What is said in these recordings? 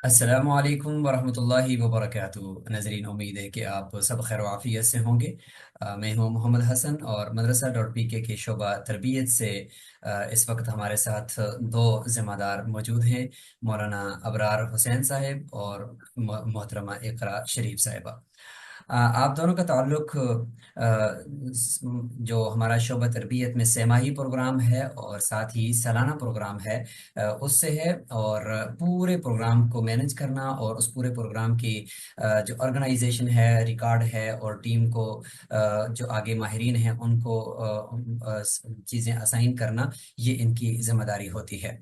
अस्सलाम वालेकुम वरहमतुल्लाहि वबरकातुहू। नाज़रीन, उम्मीद है कि आप सब खैर आफियत से होंगे। मैं हूं मोहम्मद हसन और मदरसा डॉट पी के शोबा तरबियत से इस वक्त हमारे साथ दो ज़िम्मेदार मौजूद हैं, मौलाना अबरार हुसैन साहिब और मोहतरमा इकरा शरीफ साहिबा। आप दोनों का ताल्लुक जो हमारा शोबा तरबियत में सेमाही प्रोग्राम है और साथ ही सालाना प्रोग्राम है उससे है। और पूरे प्रोग्राम को मैनेज करना और उस पूरे प्रोग्राम की जो ऑर्गेनाइजेशन है, रिकॉर्ड है और टीम को जो आगे माहिरीन हैं उनको चीज़ें असाइन करना, ये इनकी जिम्मेदारी होती है।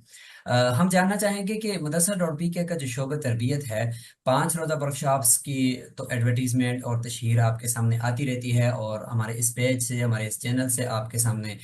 हम जानना चाहेंगे कि मदरसा डॉट पी के का जो शोबा तरबियत है, 5 रोज़ा वर्कशॉप्स की तो एडवर्टीजमेंट और तशहीर आपके सामने आती रहती है और हमारे इस पेज से, हमारे इस चैनल से आपके सामने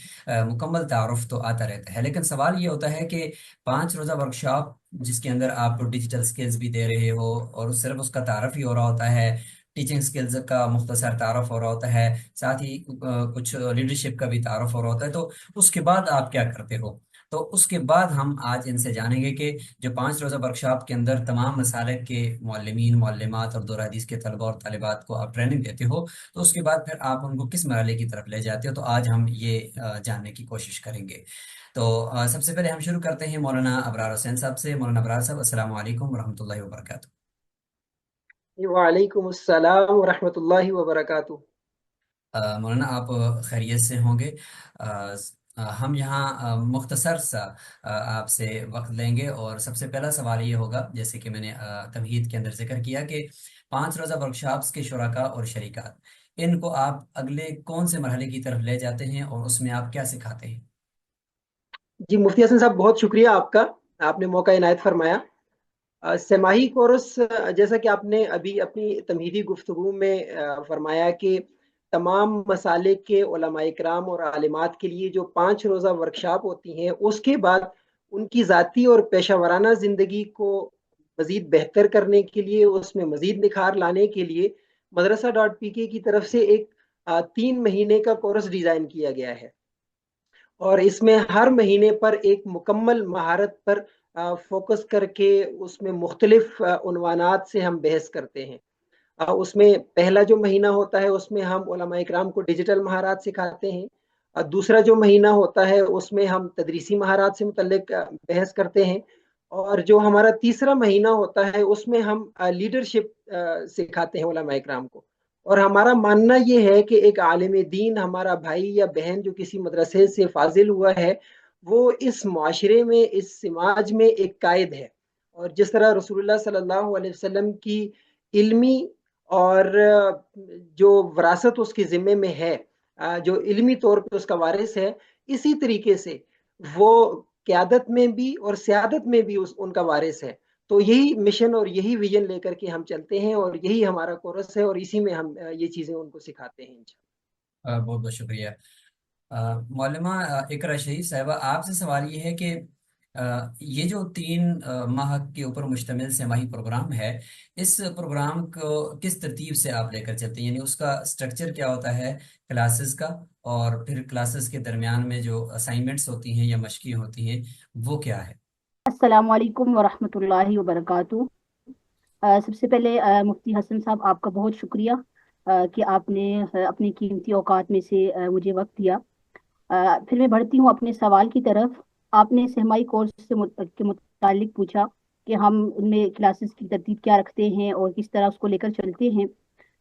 मुकम्मल तारुफ तो आता रहता है। लेकिन सवाल ये होता है कि 5 रोज़ा वर्कशॉप जिसके अंदर आप डिजिटल स्किल्स भी दे रहे हो और सिर्फ उसका तारफ़ ही हो रहा होता है, टीचिंग स्किल्स का मुख्तसर तारफ़ हो रहा होता है, साथ ही कुछ लीडरशिप का भी तारफ़ हो रहा होता है, तो उसके बाद आप क्या करते हो? तो उसके बाद हम आज इनसे जानेंगे कि जो 5 रोज़ा वर्कशॉप के अंदर तमाम मसालिक के मुअल्लिमीन, मुअल्लिमात और दुर हदीस के तलबा और तालिबात को आप ट्रेनिंग देते हो, तो उसके बाद फिर आप उनको किस मरहले की तरफ ले जाते हो, तो आज हम ये जानने की कोशिश करेंगे। तो सबसे पहले हम शुरू करते हैं मौलाना अबरार हुसैन साहब से। मौलाना अबरार साहब, अस्सलाम वालेकुम वरहमतुल्लाहि वबरकातुहू। वालेकुम अस्सलाम वरहमतुल्लाहि वबरकातुह। मौलाना, आप खैरियत से होंगे। हम यहाँ मुख्तसर सा आपसे वक्त लेंगे और सबसे पहला सवाल ये होगा, जैसे कि मैंने तमहीद के अंदर जिक्र किया कि 5 रोज़ा वर्कशॉप्स के शुराका और शरीकात, इनको आप अगले कौन से मरहले की तरफ ले जाते हैं और उसमें आप क्या सिखाते हैं? जी मुफ्ती हसन साहब, बहुत शुक्रिया आपका। आपने मौका इनायत फरमाया। सेमाही कोर्स, जैसा कि आपने अभी अपनी तमहीदी गुफ्तगू में फरमाया कि तमाम मसाले के उलमाए इकराम और आलिमात के लिए जो 5 रोज़ा वर्कशॉप होती हैं, उसके बाद उनकी ज़ाती और पेशा वराना ज़िंदगी को मज़ीद बेहतर करने के लिए, उसमें मज़ीद निखार लाने के लिए मदरसा डॉट पी के की तरफ से एक 3 महीने का कोर्स डिज़ाइन किया गया है। और इसमें हर महीने पर एक मुकम्मल महारत पर फोकस करके उसमें मुख्तलिफ उन्वानात से हम बहस करते हैं। उसमें पहला जो महीना होता है उसमें हम उलमा इकराम को डिजिटल महारात सिखाते हैं। दूसरा जो महीना होता है उसमें हम तदरीसी महारात से मुतल्लिक बहस करते हैं। और जो हमारा तीसरा महीना होता है उसमें हम लीडरशिप सिखाते हैं उलमा इकराम को। और हमारा मानना ये है कि एक आलिम दीन, हमारा भाई या बहन जो किसी मदरसे से फाजिल हुआ है, वो इस माशरे में, इस समाज में एक कायद है। और जिस तरह रसूलुल्लाह सल्लल्लाहु अलैहि वसल्लम की इल्मी और जो वरासत उसके ज़िम्मे में है, जो इल्मी तौर पे उसका वारिस है, इसी तरीके से वो क़यादत में भी और सियादत में भी उस उनका वारिस है। तो यही मिशन और यही विज़न लेकर के हम चलते हैं और यही हमारा कोर्स है और इसी में हम ये चीज़ें उनको सिखाते हैं इंशाअल्लाह। बहुत बहुत शुक्रिया। मौलमा इकरा शरीफ साहिबा, आपसे सवाल ये है कि ये जो 3 माह के ऊपर मुश्तमिल सेमाही प्रोग्राम है, इस प्रोग्राम को किस तरतीब से आप लेकर चलते हैं? यानी उसका स्ट्रक्चर क्या होता है क्लासेस का, और फिर क्लासेस के दरमियान में जो असाइनमेंट्स होती हैं या मशक़ें होती हैं, वो क्या है? अस्सलाम वालेकुम वरहमतुल्लाहि वबरकातुह। सबसे पहले मुफ्ती हसन साहब, आपका बहुत शुक्रिया कि आपने अपने कीमती औकात में से मुझे वक्त दिया। फिर मैं बढ़ती हूँ अपने सवाल की तरफ। आपने सहमाई कोर्स के मुतालिक पूछा कि हम उनमें क्लासेस की तरतीब क्या रखते हैं और किस तरह उसको लेकर चलते हैं।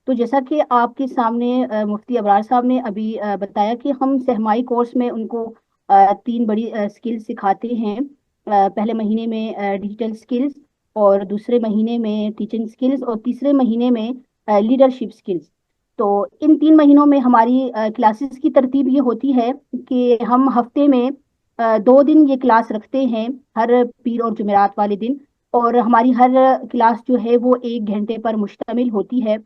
तो जैसा कि आपके सामने मुफ्ती अबरार साहब ने अभी बताया कि हम सहमाई कोर्स में उनको 3 बड़ी स्किल्स सिखाते हैं। पहले महीने में डिजिटल स्किल्स, और दूसरे महीने में टीचिंग स्किल्स, और तीसरे महीने में लीडरशिप स्किल्स। तो इन 3 महीनों में हमारी क्लासेस की तरतीब ये होती है कि हम हफ्ते में 2 दिन ये क्लास रखते हैं, हर पीर और जुमेरात वाले दिन। और हमारी हर क्लास जो है वो 1 घंटे पर मुश्तमिल होती है।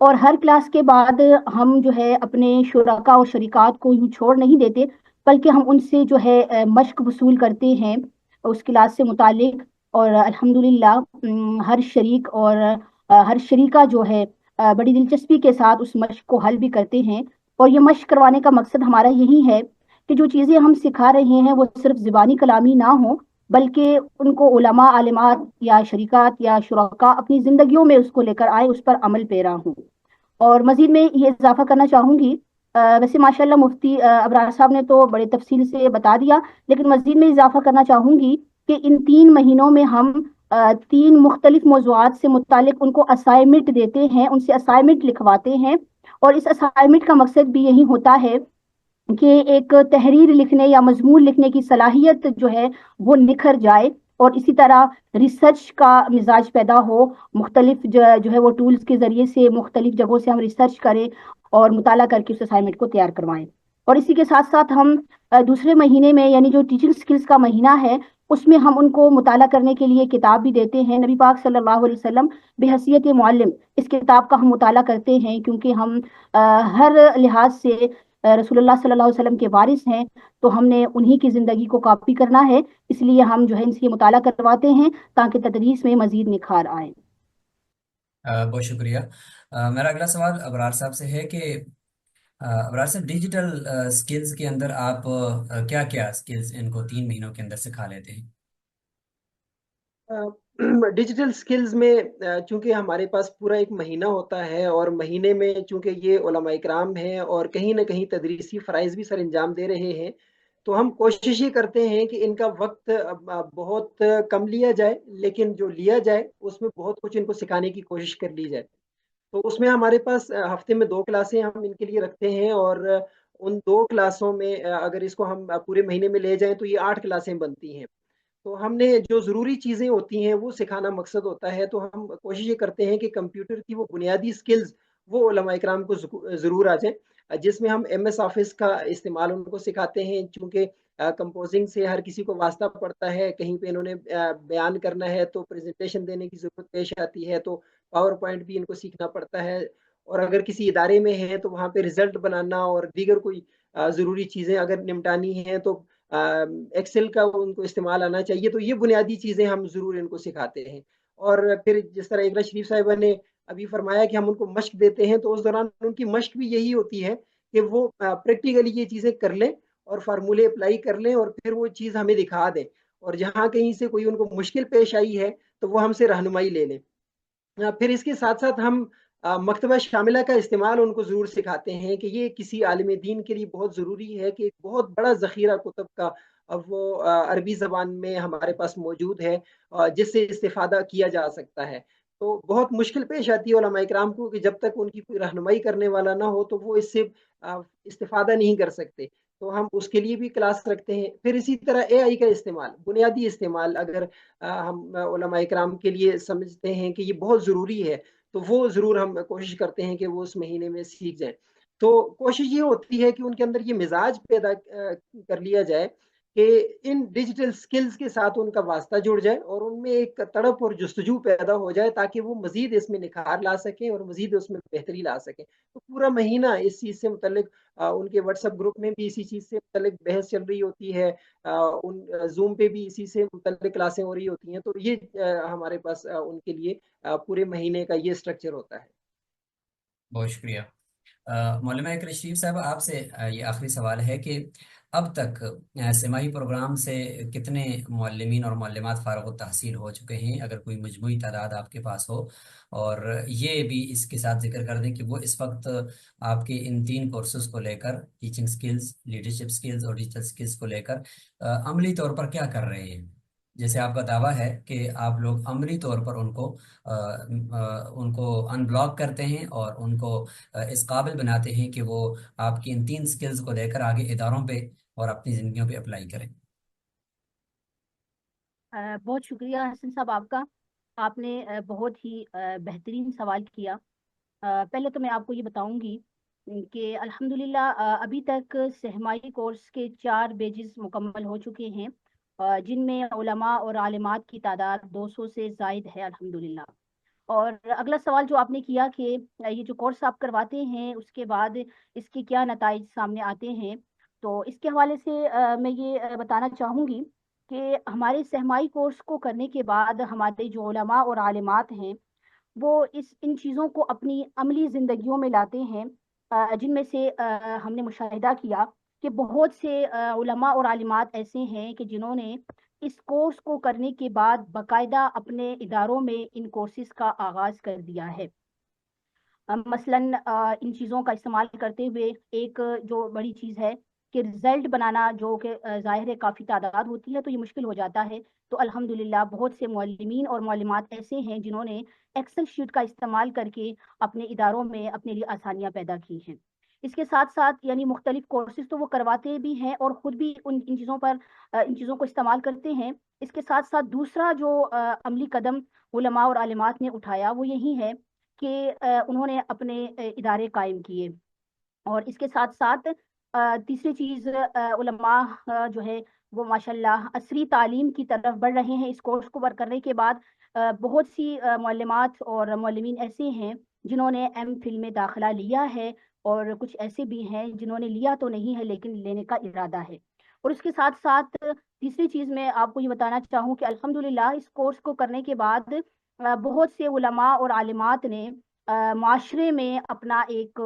और हर क्लास के बाद हम जो है अपने शुराका और शरीकात को यूं छोड़ नहीं देते, बल्कि हम उनसे जो है मश्क वसूल करते हैं उस क्लास से मुतालिक। और अल्हम्दुलिल्लाह हर शरीक और हर शरीका जो है बड़ी दिलचस्पी के साथ उस मश्क को हल भी करते हैं। और ये मश्क करवाने का मकसद हमारा यही है कि जो चीज़ें हम सिखा रहे हैं वो सिर्फ ज़ुबानी कलामी ना हो, بلکہ ان کو علماء عالمات یا شریکات یا شرکا اپنی زندگیوں میں اس کو لے کر آئیں، اس پر عمل پیرا ہوں۔ اور مزید میں یہ اضافہ کرنا چاہوں گی، ویسے ماشاءاللہ مفتی ابرار صاحب نے تو بڑے تفصیل سے بتا دیا، لیکن مزید میں اضافہ کرنا چاہوں گی کہ ان 3 مہینوں میں ہم 3 مختلف موضوعات سے متعلق ان کو اسائنمنٹ دیتے ہیں، ان سے اسائنمنٹ لکھواتے ہیں، اور اس اسائنمنٹ کا مقصد بھی یہی ہوتا ہے کہ ایک تحریر لکھنے یا مضمون لکھنے کی صلاحیت جو ہے وہ نکھر جائے، اور اسی طرح ریسرچ کا مزاج پیدا ہو، مختلف جو ہے وہ ٹولز کے ذریعے سے مختلف جگہوں سے ہم ریسرچ کریں اور مطالعہ کر کے اس اسائنمنٹ کو تیار کروائیں۔ اور اسی کے ساتھ ساتھ ہم دوسرے مہینے میں، یعنی جو ٹیچنگ سکلز کا مہینہ ہے، اس میں ہم ان کو مطالعہ کرنے کے لیے کتاب بھی دیتے ہیں۔ نبی پاک صلی اللہ علیہ وسلم بحیثیت معلم اس کتاب کا ہم مطالعہ کرتے ہیں، کیونکہ ہم ہر لحاظ سے رسول اللہ صلی اللہ علیہ وسلم کے وارث ہیں، تو ہم نے انہی کی زندگی کو کاپی کرنا ہے، اس لیے ہم جو ہے ان سے یہ مطالعہ کرواتے ہیں تاکہ تدریس میں مزید نکھار آئے۔ بہت شکریہ۔ میرا اگلا سوال ابرار صاحب سے ہے کہ ابرار صاحب، ڈیجیٹل سکلز کے اندر آپ کیا کیا سکلز ان کو 3 مہینوں کے اندر سکھا لیتے ہیں؟ ڈیجیٹل سکلز میں چونکہ ہمارے پاس پورا ایک مہینہ ہوتا ہے، اور مہینے میں چونکہ یہ علماء اکرام ہیں اور کہیں نہ کہیں تدریسی فرائض بھی سر انجام دے رہے ہیں، تو ہم کوشش یہ کرتے ہیں کہ ان کا وقت بہت کم لیا جائے، لیکن جو لیا جائے اس میں بہت کچھ ان کو سکھانے کی کوشش کر لی جائے۔ تو اس میں ہمارے پاس ہفتے میں 2 کلاسیں ہم ان کے لیے رکھتے ہیں، اور ان 2 کلاسوں میں اگر اس کو ہم پورے مہینے میں لے جائیں تو یہ 8 کلاسیں بنتی ہیں۔ تو ہم نے جو ضروری چیزیں ہوتی ہیں وہ سکھانا مقصد ہوتا ہے، تو ہم کوشش یہ کرتے ہیں کہ کمپیوٹر کی وہ بنیادی سکلز وہ علماء اکرام کو ضرور آ جائیں، جس میں ہم ایم ایس آفس کا استعمال ان کو سکھاتے ہیں، چونکہ کمپوزنگ سے ہر کسی کو واسطہ پڑتا ہے، کہیں پہ انہوں نے بیان کرنا ہے تو پریزنٹیشن دینے کی ضرورت پیش آتی ہے، تو پاور پوائنٹ بھی ان کو سیکھنا پڑتا ہے، اور اگر کسی ادارے میں ہے تو وہاں پہ رزلٹ بنانا اور دیگر کوئی ضروری چیزیں اگر نمٹانی ہیں تو ایکسل کا ان کو استعمال آنا چاہیے۔ تو یہ بنیادی چیزیں ہم ضرور ان کو سکھاتے ہیں، اور پھر جس طرح اقرا شریف صاحبہ نے ابھی فرمایا کہ ہم ان کو مشق دیتے ہیں، تو اس دوران ان کی مشق بھی یہی ہوتی ہے کہ وہ پریکٹیکلی یہ چیزیں کر لیں اور فارمولے اپلائی کر لیں، اور پھر وہ چیز ہمیں دکھا دیں، اور جہاں کہیں سے کوئی ان کو مشکل پیش آئی ہے تو وہ ہم سے رہنمائی لے لیں۔ پھر اس کے ساتھ ساتھ ہم مکتبہ شاملہ کا استعمال ان کو ضرور سکھاتے ہیں کہ یہ کسی عالم دین کے لیے بہت ضروری ہے کہ ایک بہت بڑا ذخیرہ کتب کا اب وہ عربی زبان میں ہمارے پاس موجود ہے، جس سے استفادہ کیا جا سکتا ہے۔ تو بہت مشکل پیش آتی ہے علماء اکرام کو کہ جب تک ان کی کوئی رہنمائی کرنے والا نہ ہو تو وہ اس سے استفادہ نہیں کر سکتے، تو ہم اس کے لیے بھی کلاس رکھتے ہیں۔ پھر اسی طرح اے آئی کا استعمال، بنیادی استعمال اگر ہم علماء اکرام کے لیے سمجھتے ہیں کہ یہ بہت ضروری ہے، تو وہ ضرور ہم کوشش کرتے ہیں کہ وہ اس مہینے میں سیکھ جائیں۔ تو کوشش یہ ہوتی ہے کہ ان کے اندر یہ مزاج پیدا کر لیا جائے کہ ان ڈیجیٹل سکلز کے ساتھ ان کا واسطہ جڑ جائے اور ان میں ایک تڑپ اور جستجو پیدا ہو جائے، تاکہ وہ مزید اس میں نکھار لا سکیں اور مزید اس میں بہتری لا سکیں۔ تو پورا مہینہ اس چیز سے متعلق ان کے واٹس ایپ گروپ میں بھی اسی چیز سے متعلق بحث چل رہی ہوتی ہے، ان زوم پہ بھی اسی سے متعلق کلاسیں ہو رہی ہوتی ہیں، تو یہ ہمارے پاس ان کے لیے پورے مہینے کا یہ اسٹرکچر ہوتا ہے۔ بہت شکریہ۔ مولانا اقرا شریف صاحب، آپ سے یہ آخری سوال ہے کہ اب تک سماعی پروگرام سے کتنے معلمین اور معلمات فارغ التحصیل ہو چکے ہیں، اگر کوئی مجموعی تعداد آپ کے پاس ہو، اور یہ بھی اس کے ساتھ ذکر کر دیں کہ وہ اس وقت آپ کے ان 3 کورسز کو لے کر، ٹیچنگ سکلز، لیڈرشپ سکلز اور ڈیجیٹل سکلز کو لے کر عملی طور پر کیا کر رہے ہیں؟ جیسے آپ کا دعویٰ ہے کہ آپ لوگ عملی طور پر ان کو ان بلاک کرتے ہیں اور ان کو اس قابل بناتے ہیں کہ وہ آپ کی ان 3 سکلز کو لے کر آگے اداروں پہ اور اپنی زندگیوں پہ اپلائی کریں۔ بہت شکریہ حسن صاحب آپ کا، آپ نے بہت ہی بہترین سوال کیا۔ پہلے تو میں آپ کو یہ بتاؤں گی کہ الحمدللہ ابھی تک سہمائی کورس کے 4 بیجز مکمل ہو چکے ہیں، جن میں علماء اور عالمات کی تعداد 200 سے زائد ہے الحمدللہ۔ اور اگلا سوال جو آپ نے کیا کہ یہ جو کورس آپ کرواتے ہیں اس کے بعد اس کے کیا نتائج سامنے آتے ہیں، تو اس کے حوالے سے میں یہ بتانا چاہوں گی کہ ہمارے سہمائی کورس کو کرنے کے بعد ہمارے جو علماء اور عالمات ہیں وہ ان چیزوں کو اپنی عملی زندگیوں میں لاتے ہیں، جن میں سے ہم نے مشاہدہ کیا کہ بہت سے علماء اور عالمات ایسے ہیں کہ جنہوں نے इस कोर्स को करने के बाद बाकायदा अपने इदारों में इन कोर्सेज का आगाज़ कर दिया है। मसलन इन चीज़ों का इस्तेमाल करते हुए एक जो बड़ी चीज़ है कि रिज़ल्ट बनाना, जो कि ज़ाहिर है काफ़ी तादाद होती है तो ये मुश्किल हो जाता है। तो अल्हम्दुलिल्लाह बहुत से मुअल्लिमीन और मुअल्लिमात ऐसे हैं जिन्होंने एक्सेल शीट का इस्तेमाल करके अपने इदारों में अपने लिए आसानियाँ पैदा की हैं। इसके साथ साथ यानी मुख्तलिफ कोर्सेज तो वो करवाते भी हैं और ख़ुद भी इन चीज़ों पर इन चीज़ों को इस्तेमाल करते हैं। इसके साथ साथ दूसरा जो अमली कदम उलमा और आलिमात ने उठाया वो यही है कि उन्होंने अपने इदारे कायम किए। और इसके साथ साथ तीसरी चीज़, उलमा जो है वो माशाल्लाह असरी तालीम की तरफ बढ़ रहे हैं। इस कोर्स को करने के बाद बहुत सी मुअल्लिमात और मुअल्लिमीन ऐसे हैं जिन्होंने एम फिल में दाखिला लिया है, और कुछ ऐसे भी हैं जिन्होंने लिया तो नहीं है लेकिन लेने का इरादा है। और इसके साथ साथ तीसरी चीज़ मैं आपको ये बताना चाहूँ कि अल्हम्दुलिल्लाह इस कोर्स को करने के बाद बहुत से उलमा और आलिमात ने माशरे में अपना एक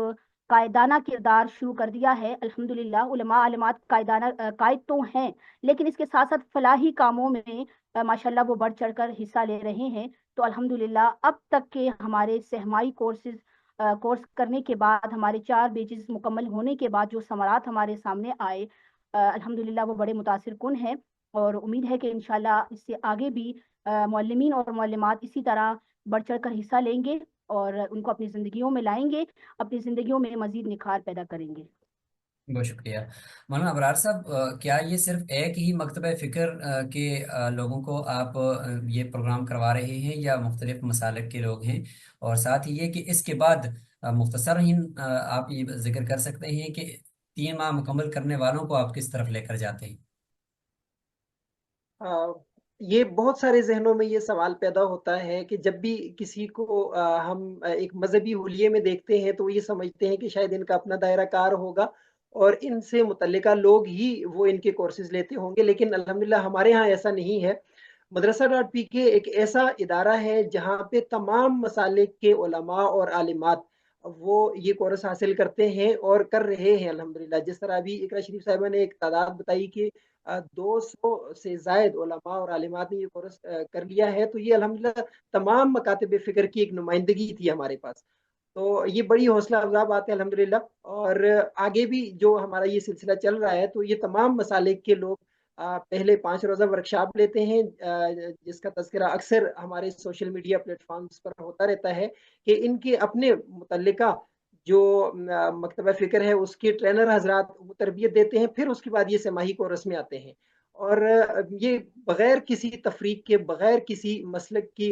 कायदाना किरदार शुरू कर दिया है। अल्हम्दुलिल्लाह उलमा आलिमात कायदाना कायद तो हैं, लेकिन इसके साथ साथ फलाही कामों में माशाल्लाह वो बढ़ चढ़ कर हिस्सा ले रहे हैं। तो अल्हम्दुलिल्लाह अब तक के हमारे सहमाई कोर्स करने के बाद, हमारे 4 बैचेस मुकम्मल होने के बाद जो समरात हमारे सामने आए, अल्हम्दुलिल्लाह वो बड़े मुतासिर कुन हैं। और उम्मीद है कि इंशाल्लाह इससे आगे भी मुअल्लिमीन और मुअल्लिमात इसी तरह बढ़ चढ़ कर हिस्सा लेंगे और उनको अपनी ज़िंदगियों में लाएंगे, अपनी ज़िंदगियों में मज़ीद निखार पैदा करेंगे। बहुत शुक्रिया। मौलाना अबरार साहब, क्या ये सिर्फ एक ही मकतब फ़िक्र के लोगों को आप ये प्रोग्राम करवा रहे हैं, या मुख्तलिफ मसालिक के लोग हैं? और साथ ही ये कि इसके बाद मुख्तसर ही आप ये जिक्र कर सकते हैं कि 3 माह मुकम्मल करने वालों को आप किस तरफ लेकर जाते हैं? अ, ये बहुत सारे ज़हनों में ये सवाल पैदा होता है कि जब भी किसी को हम एक मज़हबी हुलिये में देखते हैं तो ये समझते हैं कि शायद इनका अपना दायरा कार होगा और इनसे मुतल्लिका लोग ही वो इनके कोर्सेज़ लेते होंगे, लेकिन अल्हम्दुलिल्लाह हमारे यहाँ ऐसा नहीं है। मदरसा डॉट पी के एक ऐसा इदारा है जहाँ पे तमाम मसालिक के उलमा और आलिमात वो ये कोर्स हासिल करते हैं और कर रहे हैं अल्हम्दुलिल्लाह। जिस तरह अभी इकरा शरीफ साहिबा ने एक तादाद बताई कि 200 से ज़ायद उलमा और आलिमात ने ये कोर्स कर लिया है, तो ये अल्हम्दुलिल्लाह तमाम मकातिब फ़िक्र की एक नुमाइंदगी थी हमारे पास। तो ये बड़ी हौसला अफ़ज़ा बात है अल्हम्दुलिल्लाह। और आगे भी जो हमारा ये सिलसिला चल रहा है तो ये तमाम मसालिक के लोग पहले 5 रोज़ा वर्कशॉप लेते हैं, जिसका तज़किरा अक्सर हमारे सोशल मीडिया प्लेटफॉर्म्स पर होता रहता है कि इनके अपने मुतल्लिका जो मकतबा फ़िक्र है उसके ट्रेनर हज़रात वो तरबियत देते हैं, फिर उसके बाद ये सेमाही कोर्स में आते हैं। और ये बग़ैर किसी तफ़रीक के, बग़ैर किसी मसलक की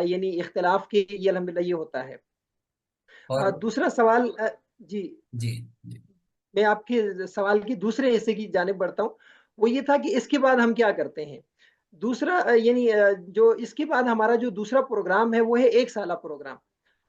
यानी इख्तिलाफ़ के ये अल्हम्दुलिल्लाह ये होता है। और दूसरा सवाल जी, जी जी। मैं आपके सवाल की दूसरे हिस्से की जानिब बढ़ता हूँ। वो ये था कि इसके बाद हम क्या करते हैं? दूसरा यानी जो इसके बाद हमारा जो दूसरा प्रोग्राम है वो है 1 साला प्रोग्राम।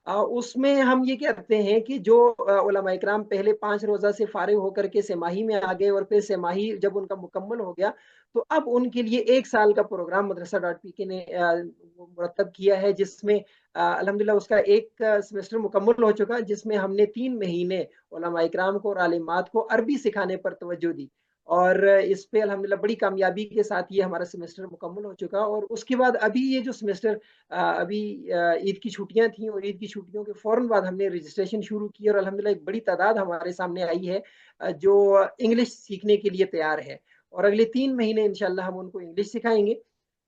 उसमें हम ये करते हैं कि जो उलमा इकराम पहले 5 रोज़ा से फ़ारिग होकर के सेमाही में आ गए और फिर सेमाही जब उनका मुकम्मल हो गया, तो अब उनके लिए 1 साल का प्रोग्राम मदरसा डॉट पीके ने वो मुरतब किया है, जिसमें अल्हम्दुलिल्लाह उसका एक सेमेस्टर मुकम्मल हो चुका, जिसमें हमने 3 महीने उलमा इकराम को और आलिमात को अरबी सिखाने पर तवज्जो दी। और इस पे अल्हम्दुलिल्लाह बड़ी कामयाबी के साथ ये हमारा सेमेस्टर मुकम्मल हो चुका। और उसके बाद अभी ये जो सेमेस्टर अभी ईद की छुट्टियां थी और ईद की छुट्टियों के फौरन बाद हमने रजिस्ट्रेशन शुरू की और अल्हम्दुलिल्लाह एक बड़ी तादाद हमारे सामने आई है जो इंग्लिश सीखने के लिए तैयार है। और अगले 3 महीने इंशाल्लाह हम उनको इंग्लिश सिखाएंगे।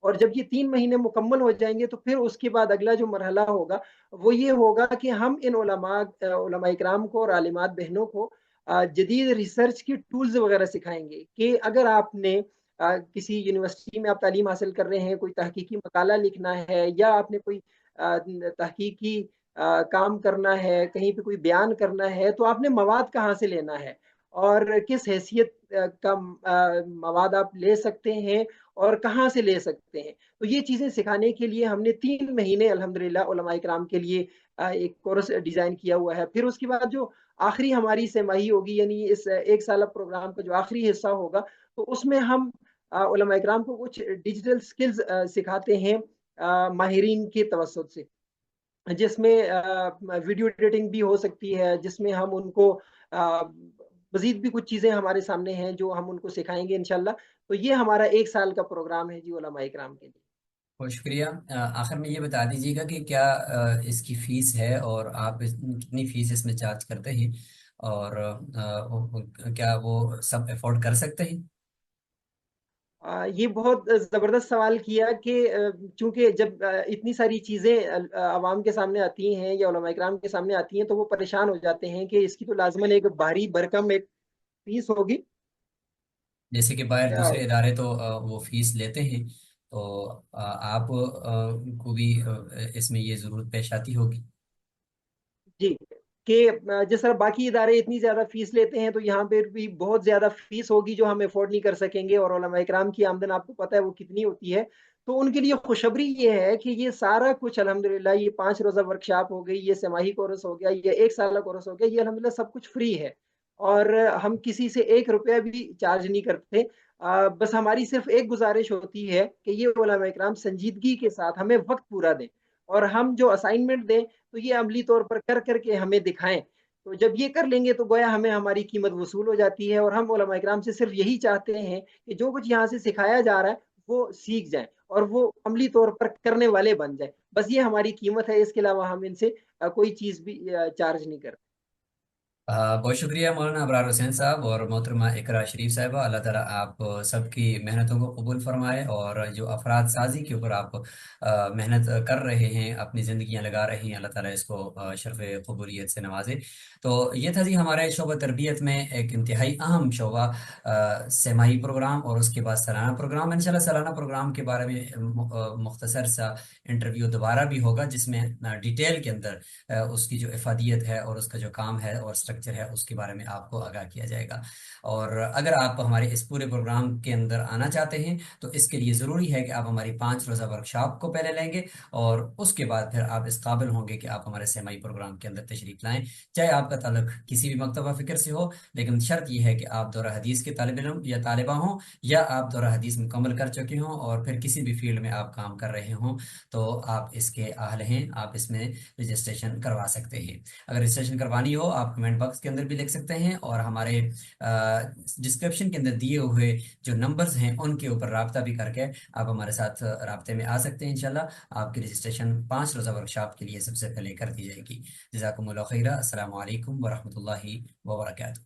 और जब ये 3 महीने मुकम्मल हो जाएंगे तो फिर उसके बाद अगला जो मरहला होगा वो ये होगा कि हम इन उलमा इकराम को और आलिमात बहनों को जदीद रिसर्च की टूल्स वगैरह सिखाएंगे कि अगर आपने किसी यूनिवर्सिटी में आप तालीम हासिल कर रहे हैं, कोई तहकीकी मकाला लिखना है या आपने कोई तहकीकी काम करना है, कहीं पे कोई बयान करना है, तो आपने मवाद कहाँ से लेना है और किस हैसियत का मवाद आप ले सकते हैं और कहाँ से ले सकते हैं। तो ये चीज़ें सिखाने के लिए हमने 3 महीने अल्हम्दुलिल्लाह उलमा इकराम के लिए एक कोर्स डिज़ाइन किया हुआ है। फिर उसके बाद जो आखिरी हमारी सेमाही होगी, यानी इस 1 साल प्रोग्राम का जो आखिरी हिस्सा होगा, तो उसमें हम उलमा इकराम को कुछ डिजिटल स्किल्स सिखाते हैं माहिरीन के तवसत से, जिसमें वीडियो एडिटिंग भी हो सकती है, जिसमें हम उनको मजीद भी कुछ चीज़ें हमारे सामने हैं जो हम उनको सिखाएंगे इंशाल्लाह। तो ये हमारा 1 साल का प्रोग्राम है जी उलमा इकराम के लिए। बहुत शुक्रिया। आखिर में ये बता दीजिएगा कि क्या इसकी फीस है और आप कितनी फीस इसमें चार्ज करते हैं, और क्या वो सब अफोर्ड कर सकते हैं? ये बहुत ज़बरदस्त सवाल किया कि चूंकि जब इतनी सारी चीज़ें आवाम के सामने आती हैं या उलमा इकराम के सामने आती हैं तो वो परेशान हो जाते हैं कि इसकी तो लाजमन एक भारी भरकम एक फीस होगी। जैसे कि बाहर अ, दूसरे इदारे तो वो फीस लेते हैं, तो आप को भी इसमें ये ज़रूरत पेश आती होगी। जी, कि जिस तरह बाकी इदारे इतनी ज्यादा फीस लेते हैं तो यहाँ पे भी बहुत ज्यादा फीस होगी जो हम अफोर्ड नहीं कर सकेंगे, और उलमा इकराम की आमदन आपको पता है वो कितनी होती है। तो उनके लिए खुशखबरी ये है कि ये सारा कुछ अल्हम्दुलिल्लाह, ये 5 रोजा वर्कशॉप हो गई, ये सेमाही कोर्स हो गया, ये 1 साल कोर्स हो गया, ये अल्हम्दुलिल्लाह सब कुछ फ्री है। और हम किसी से 1 रुपया भी चार्ज नहीं करते। बस हमारी सिर्फ एक गुजारिश होती है कि ये उलमा इकराम संजीदगी के साथ हमें वक्त पूरा दें, और हम जो असाइनमेंट दें तो ये अमली तौर पर कर करके हमें दिखाएं। तो जब ये कर लेंगे तो गोया हमें हमारी कीमत वसूल हो जाती है, और हम उलमा इकराम से सिर्फ यही चाहते हैं कि जो कुछ यहाँ से सिखाया जा रहा है वो सीख जाए और वो अमली तौर पर करने वाले बन जाए। बस ये हमारी कीमत है, इसके अलावा हम इनसे कोई चीज भी चार्ज नहीं करते। बहुत शुक्रिया मौलाना अबरार हुसैन साहब और मोहतरमा इकरा शरीफ साहिबा। अल्लाह ताला आप सबकी मेहनतों को कबूल फरमाए, और जो अफराद साजी के ऊपर आप मेहनत कर रहे हैं, अपनी ज़िंदगियां लगा रही हैं, अल्लाह ताला इसको शर्फ कबूलियत से नवाजे। तो ये था जी हमारे शोबा तरबियत में एक इंतहाई अहम शोबा, सेमाही प्रोग्राम और उसके बाद सालाना प्रोग्राम। इंशाल्लाह सालाना प्रोग्राम के बारे में मुख्तसर सा इंटरव्यू दोबारा भी होगा, जिसमें डिटेल के अंदर उसकी जो इफादियत है और उसका जो काम है और स्ट्रक्चर है उसके बारे में आपको आगाह किया जाएगा। और अगर आप हमारे इस पूरे प्रोग्राम के अंदर आना चाहते हैं तो इसके लिए ज़रूरी है कि आप हमारी 5 रोज़ा वर्कशॉप को पहले लेंगे, और उसके बाद फिर आप इस काबिल होंगे कि आप हमारे सेमाई प्रोग्राम के अंदर तशरीफ लाएं। चाहे आपका ताल्लुक किसी भी मकतबा फ़िक्र से हो, लेकिन शर्त यह है कि आप दौरा हदीस के तालिब इल्म या तालिबा हों, या आप दौरा हदीस मुकम्मल कर चुके हों और फिर किसी भी फील्ड में आप काम कर रहे हों, तो आप इसके अहल हैं, आप इसमें रजिस्ट्रेशन करवा सकते हैं। अगर रजिस्ट्रेशन करवानी हो आप कमेंट बॉक्स के अंदर भी लिख सकते हैं, और हमारे डिस्क्रिप्शन के अंदर दिए हुए जो नंबर्स हैं उनके ऊपर राब्ता भी करके आप हमारे साथ राब्ते में आ सकते हैं। इंशाल्लाह आपकी रजिस्ट्रेशन 5 रोज़ा वर्कशॉप के लिए सबसे पहले कर दी जाएगी। जज़ाकुमुल्लाह खैरा। अस्सलामु अलैकुम वरहमतुल्लाहि वबरकातुहू।